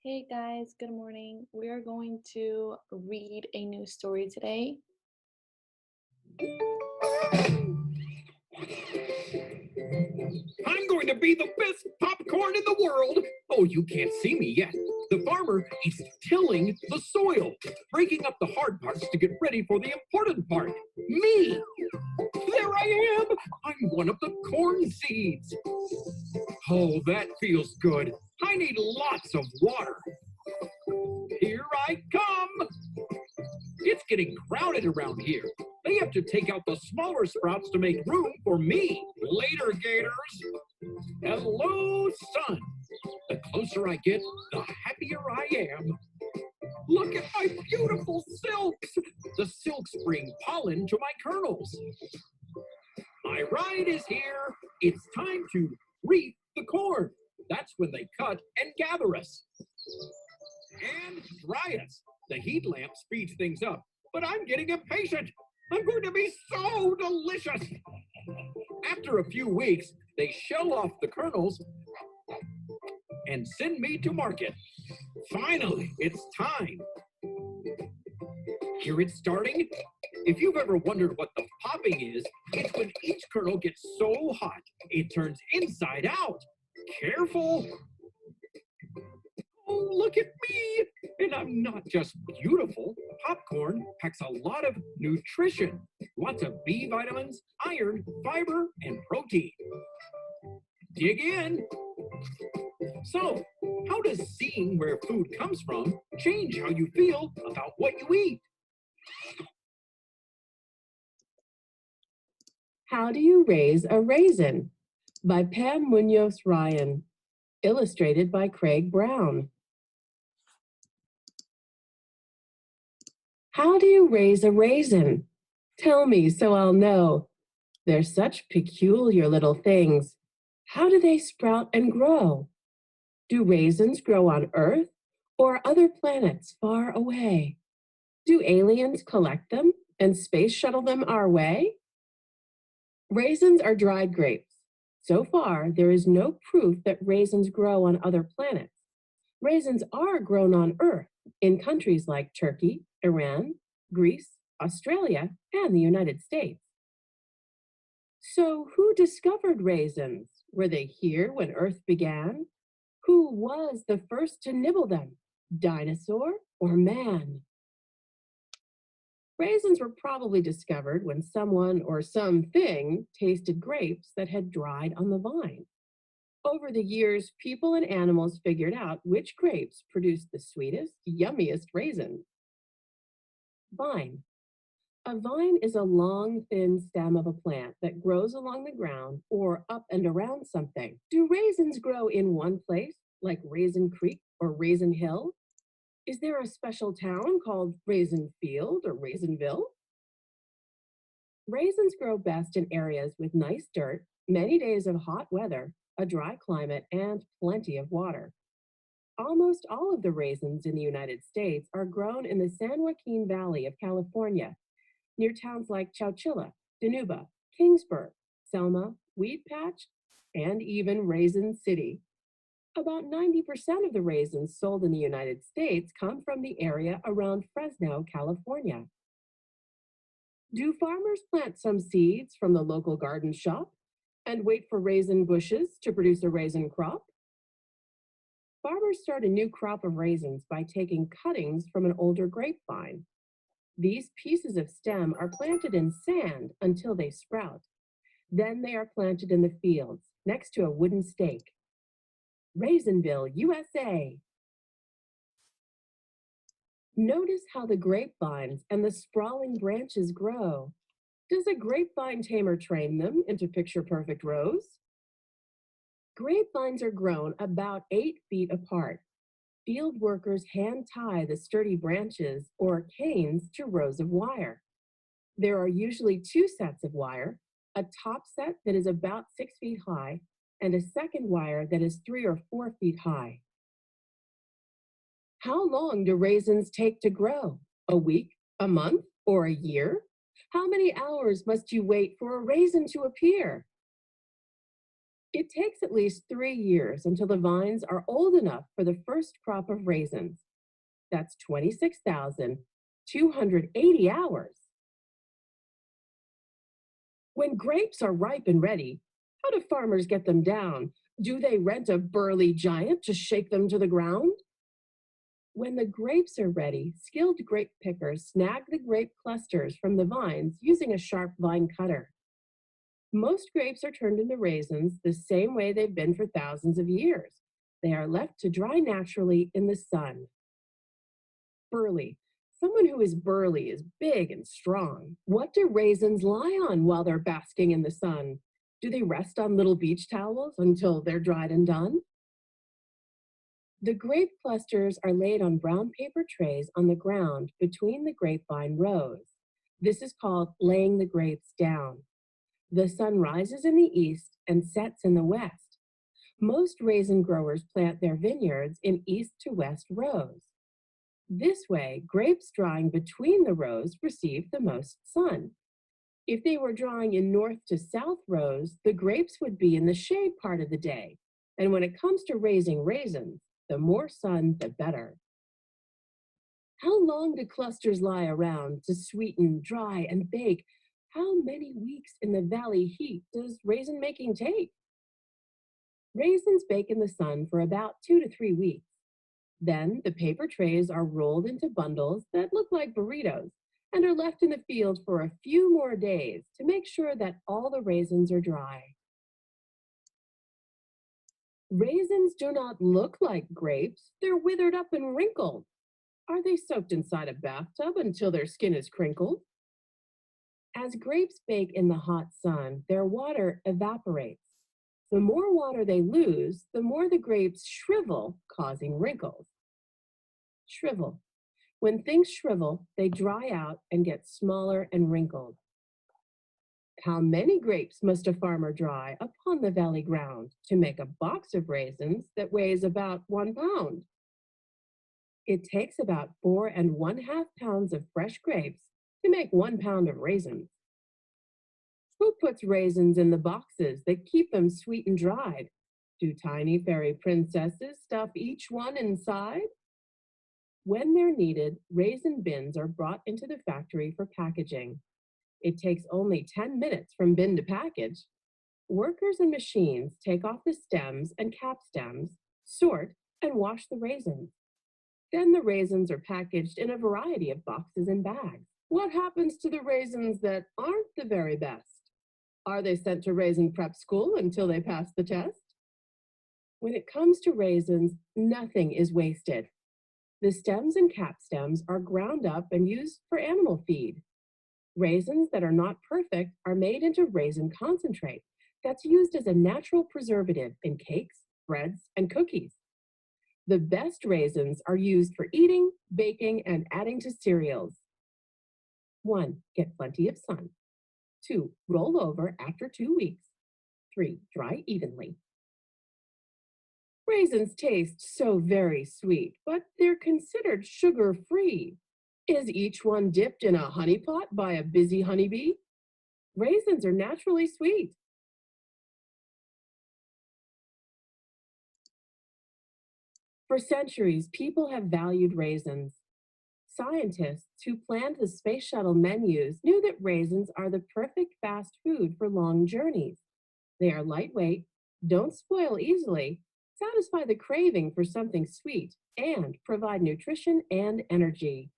Hey guys, good morning. We are going to read a new story today. I'm going to be the best popcorn in the world. Oh, you can't see me yet. The farmer is tilling the soil, breaking up the hard parts to get ready for the important part. Me! There I am! I'm one of the corn seeds. Oh, that feels good. I need lots of water. Here I come! It's getting crowded around here. They have to take out the smaller sprouts to make room for me. Later, gators. Hello, sun. The closer I get, the happier I am. Look at my beautiful silks. The silks bring pollen to my kernels. My ride is here. It's time to reap the corn. That's when they cut and gather us. And dry us. The heat lamp speeds things up, but I'm getting impatient. I'm going to be so delicious. After a few weeks, they shell off the kernels and send me to market. Finally, it's time. Hear it starting? If you've ever wondered what the popping is, it's when each kernel gets so hot, it turns inside out. Careful. Oh, look at me! And I'm not just beautiful. Popcorn packs a lot of nutrition. Lots of B vitamins, iron, fiber, and protein. Dig in. So, how does seeing where food comes from change how you feel about what you eat? How Do You Raise a Raisin? By Pam Munoz Ryan. Illustrated by Craig Brown. How do you raise a raisin? Tell me so I'll know. They're such peculiar little things. How do they sprout and grow? Do raisins grow on Earth or other planets far away? Do aliens collect them and space shuttle them our way? Raisins are dried grapes. So far, there is no proof that raisins grow on other planets. Raisins are grown on Earth in countries like Turkey, Iran, Greece, Australia, and the United States. So who discovered raisins? Were they here when Earth began? Who was the first to nibble them? Dinosaur or man? Raisins were probably discovered when someone or something tasted grapes that had dried on the vine. Over the years, people and animals figured out which grapes produced the sweetest, yummiest raisins. Vine. A vine is a long, thin stem of a plant that grows along the ground or up and around something. Do raisins grow in one place, like Raisin Creek or Raisin Hill? Is there a special town called Raisin Field or Raisinville? Raisins grow best in areas with nice dirt, many days of hot weather, a dry climate, and plenty of water. Almost all of the raisins in the United States are grown in the San Joaquin Valley of California, near towns like Chowchilla, Dinuba, Kingsburg, Selma, Weed Patch, and even Raisin City. About 90% of the raisins sold in the United States come from the area around Fresno, California. Do farmers plant some seeds from the local garden shop and wait for raisin bushes to produce a raisin crop? Farmers start a new crop of raisins by taking cuttings from an older grapevine. These pieces of stem are planted in sand until they sprout. Then they are planted in the fields next to a wooden stake. Raisinville, USA. Notice how the grapevines and the sprawling branches grow. Does a grapevine tamer train them into picture-perfect rows? Grapevines are grown about 8 feet apart. Field workers hand tie the sturdy branches or canes to rows of wire. There are usually 2 sets of wire, a top set that is about 6 feet high and a second wire that is 3 or 4 feet high. How long do raisins take to grow? A week, a month, or a year? How many hours must you wait for a raisin to appear? It takes at least 3 years until the vines are old enough for the first crop of raisins. That's 26,280 hours. When grapes are ripe and ready, how do farmers get them down? Do they rent a burly giant to shake them to the ground? When the grapes are ready, skilled grape pickers snag the grape clusters from the vines using a sharp vine cutter. Most grapes are turned into raisins the same way they've been for thousands of years. They are left to dry naturally in the sun. Burly. Someone who is burly is big and strong. What do raisins lie on while they're basking in the sun? Do they rest on little beach towels until they're dried and done? The grape clusters are laid on brown paper trays on the ground between the grapevine rows. This is called laying the grapes down. The sun rises in the east and sets in the west. Most raisin growers plant their vineyards in east to west rows. This way, grapes drying between the rows receive the most sun. If they were drying in north to south rows, the grapes would be in the shade part of the day. And when it comes to raising raisins, the more sun, the better. How long do clusters lie around to sweeten, dry, and bake? How many weeks in the valley heat does raisin making take? Raisins bake in the sun for about 2 to 3 weeks. Then the paper trays are rolled into bundles that look like burritos and are left in the field for a few more days to make sure that all the raisins are dry. Raisins do not look like grapes. They're withered up and wrinkled. Are they soaked inside a bathtub until their skin is crinkled? As grapes bake in the hot sun, their water evaporates. The more water they lose, the more the grapes shrivel, causing wrinkles. Shrivel. When things shrivel, they dry out and get smaller and wrinkled. How many grapes must a farmer dry upon the valley ground to make a box of raisins that weighs about 1 pound? It takes about 4½ pounds of fresh grapes to make 1 pound of raisins. Who puts raisins in the boxes that keep them sweet and dried? Do tiny fairy princesses stuff each one inside? When they're needed, raisin bins are brought into the factory for packaging. It takes only 10 minutes from bin to package. Workers and machines take off the stems and cap stems, sort, and wash the raisins. Then the raisins are packaged in a variety of boxes and bags. What happens to the raisins that aren't the very best? Are they sent to raisin prep school until they pass the test? When it comes to raisins, nothing is wasted. The stems and cap stems are ground up and used for animal feed. Raisins that are not perfect are made into raisin concentrate that's used as a natural preservative in cakes, breads, and cookies. The best raisins are used for eating, baking, and adding to cereals. 1. Get plenty of sun. 2. Roll over after 2 weeks. 3. Dry evenly. Raisins taste so very sweet, but they're considered sugar-free. Is each one dipped in a honey pot by a busy honeybee? Raisins are naturally sweet. For centuries, people have valued raisins. Scientists who planned the space shuttle menus knew that raisins are the perfect fast food for long journeys. They are lightweight, don't spoil easily, satisfy the craving for something sweet, and provide nutrition and energy.